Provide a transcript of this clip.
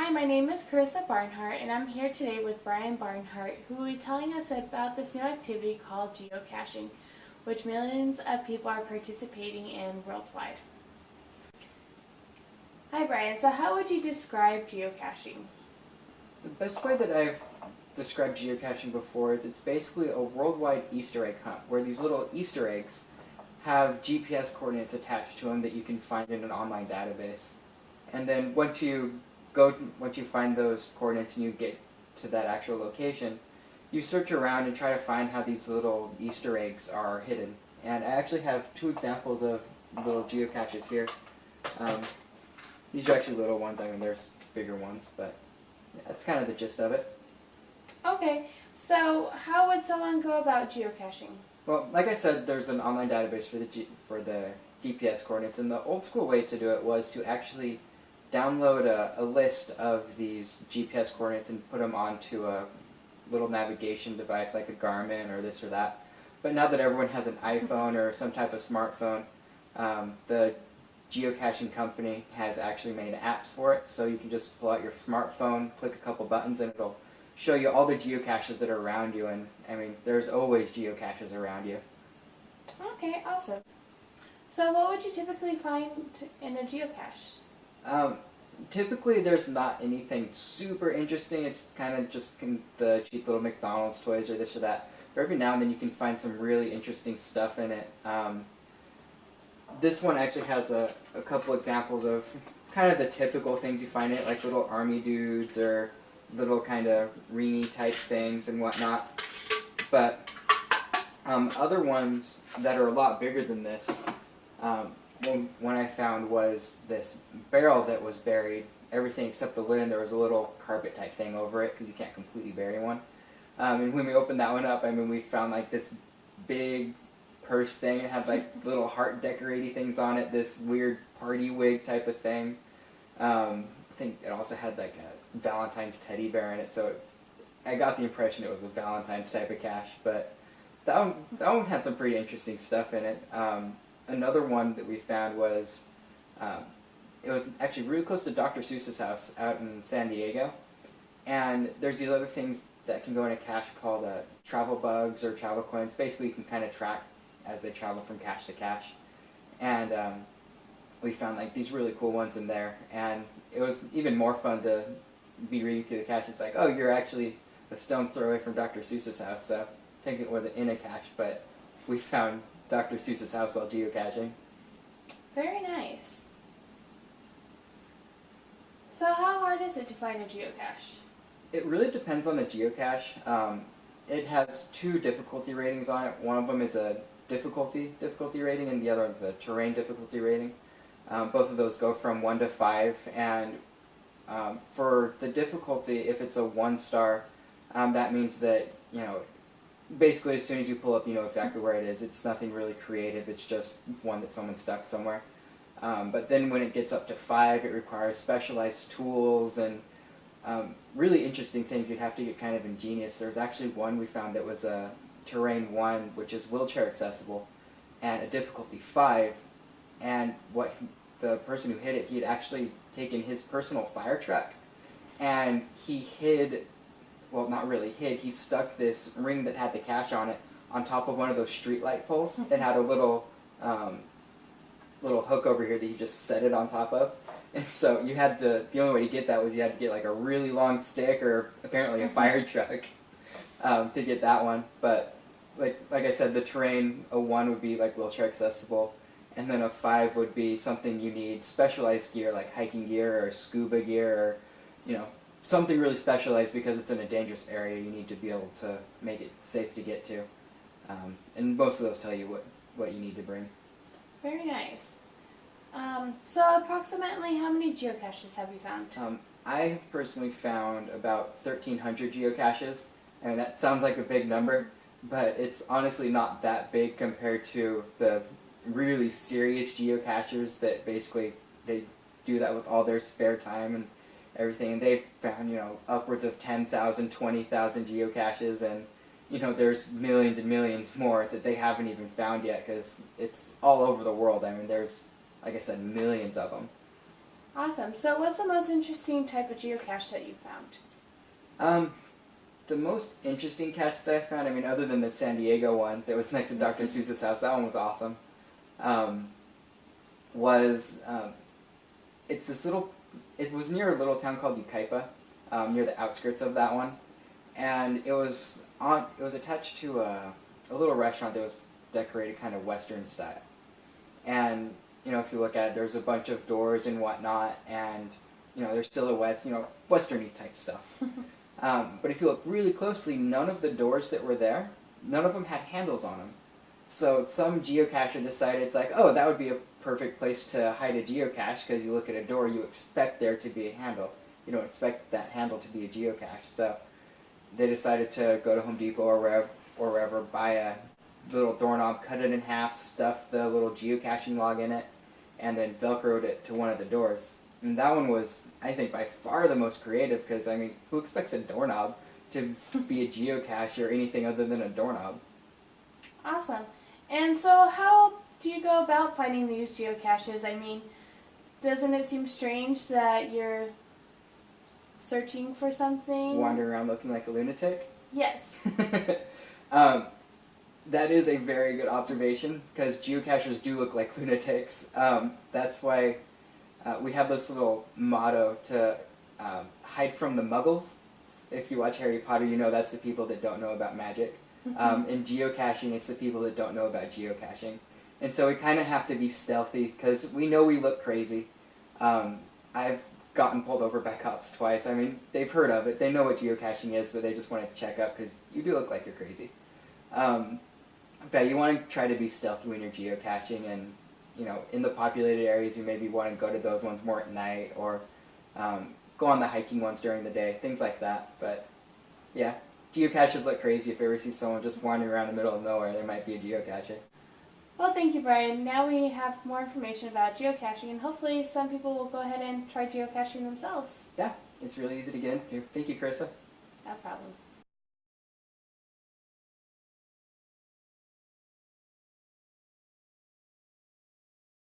Hi, my name is Carissa Barnhart, and I'm here today with Brian Barnhart, who will be telling us about this new activity called geocaching, which millions of people are participating in worldwide. Hi, Brian. So, how would you describe geocaching? The best way that I've described geocaching before is it's basically a worldwide Easter egg hunt where these little Easter eggs have GPS coordinates attached to them that you can find in an online database. And then once you find those coordinates and you get to that actual location, you search around and try to find how these little Easter eggs are hidden. And I actually have two examples of little geocaches here. These are actually little ones. I mean, there's bigger ones, but that's kind of the gist of it. Okay, so how would someone go about geocaching? Well, like I said, there's an online database for the GPS coordinates, and the old school way to do it was to actually download a list of these GPS coordinates and put them onto a little navigation device like a Garmin or this or that. But now that everyone has an iPhone or some type of smartphone, the geocaching company has actually made apps for it, so you can just pull out your smartphone, click a couple buttons, and it'll show you all the geocaches that are around you. And I mean, there's always geocaches around you. Okay, awesome. So, what would you typically find in a geocache? Typically, there's not anything super interesting. It's kind of just the cheap little McDonald's toys or this or that. But every now and then you can find some really interesting stuff in it. This one actually has a couple examples of kind of the typical things you find in it, like little army dudes or little kind of ringy type things and whatnot. But other ones that are a lot bigger than this, one I found was this barrel that was buried, everything except the lid, and there was a little carpet type thing over it because you can't completely bury one. And when we opened that one up, I mean, we found like this big purse thing. It had like little heart decorating things on it, this weird party wig type of thing. I think it also had like a Valentine's teddy bear in it, so I got the impression it was a Valentine's type of cache, but that one had some pretty interesting stuff in it. Another one that we found was, it was actually really close to Dr. Seuss's house out in San Diego, and there's these other things that can go in a cache called travel bugs or travel coins. Basically, you can kind of track as they travel from cache to cache, and we found like these really cool ones in there, and it was even more fun to be reading through the cache. It's like, oh, you're actually a stone's throw away from Dr. Seuss's house, so I think it wasn't in a cache, but we found Dr. Seuss's house while geocaching. Very nice. So, how hard is it to find a geocache? It really depends on the geocache. It has two difficulty ratings on it. One of them is a difficulty rating, and the other one's a terrain difficulty rating. Both of those go from 1 to 5, and for the difficulty, if it's a 1-star, that means that, basically as soon as you pull up, you know exactly where it is. It's nothing really creative, it's just one that someone stuck somewhere. But then when it gets up to 5, it requires specialized tools and really interesting things. You have to get kind of ingenious. There's actually one we found that was a terrain 1, which is wheelchair accessible, and a difficulty 5, and the person who hit it, he had actually taken his personal fire truck, and he hid, well, not really hid, he stuck this ring that had the cache on it on top of one of those street light poles. It had a little hook over here that you just set it on top of. And so the only way to get that was you had to get like a really long stick or apparently a fire truck to get that one. But like I said, the terrain, a 1 would be like wheelchair accessible, and then a 5 would be something you need specialized gear like hiking gear or scuba gear or, something really specialized because it's in a dangerous area. You need to be able to make it safe to get to. And most of those tell you what you need to bring. Very nice. So, approximately how many geocaches have you found? I have personally found about 1,300 geocaches. I mean, that sounds like a big number, but it's honestly not that big compared to the really serious geocachers that basically they do that with all their spare time and everything. And they've found, upwards of 10,000, 20,000 geocaches, and, there's millions and millions more that they haven't even found yet because it's all over the world. I mean, there's, like I said, millions of them. Awesome. So what's the most interesting type of geocache that you found? The most interesting cache that I found, I mean, other than the San Diego one that was next to Dr. Seuss's house, that one was awesome. Was it's this little, it was near a little town called Yucaipa, near the outskirts of that one, and it was attached to a little restaurant that was decorated kind of Western style, and if you look at it, there's a bunch of doors and whatnot, and there's silhouettes, Westerny type stuff. But if you look really closely, none of the doors that were there, none of them had handles on them. So some geocacher decided it's like, oh, that would be a perfect place to hide a geocache, because you look at a door, you expect there to be a handle. You don't expect that handle to be a geocache. So they decided to go to Home Depot or wherever, buy a little doorknob, cut it in half, stuff the little geocaching log in it, and then Velcroed it to one of the doors. And that one was, I think, by far the most creative, because, I mean, who expects a doorknob to be a geocache or anything other than a doorknob? Awesome. And so how do you go about finding these geocaches? I mean, doesn't it seem strange that you're searching for something? Wandering around looking like a lunatic? Yes. That is a very good observation, because geocachers do look like lunatics. That's why we have this little motto to hide from the muggles. If you watch Harry Potter, you know that's the people that don't know about magic. In geocaching, it's the people that don't know about geocaching. And so we kind of have to be stealthy, because we know we look crazy. I've gotten pulled over by cops twice. I mean, they've heard of it. They know what geocaching is, but they just want to check up, because you do look like you're crazy. But you want to try to be stealthy when you're geocaching, and in the populated areas, you maybe want to go to those ones more at night, or go on the hiking ones during the day, things like that. But yeah, geocaches look crazy. If you ever see someone just wandering around the middle of nowhere, there might be a geocacher. Well, thank you, Brian. Now we have more information about geocaching, and hopefully some people will go ahead and try geocaching themselves. Yeah, it's really easy to get into. Thank you, Carissa. No problem.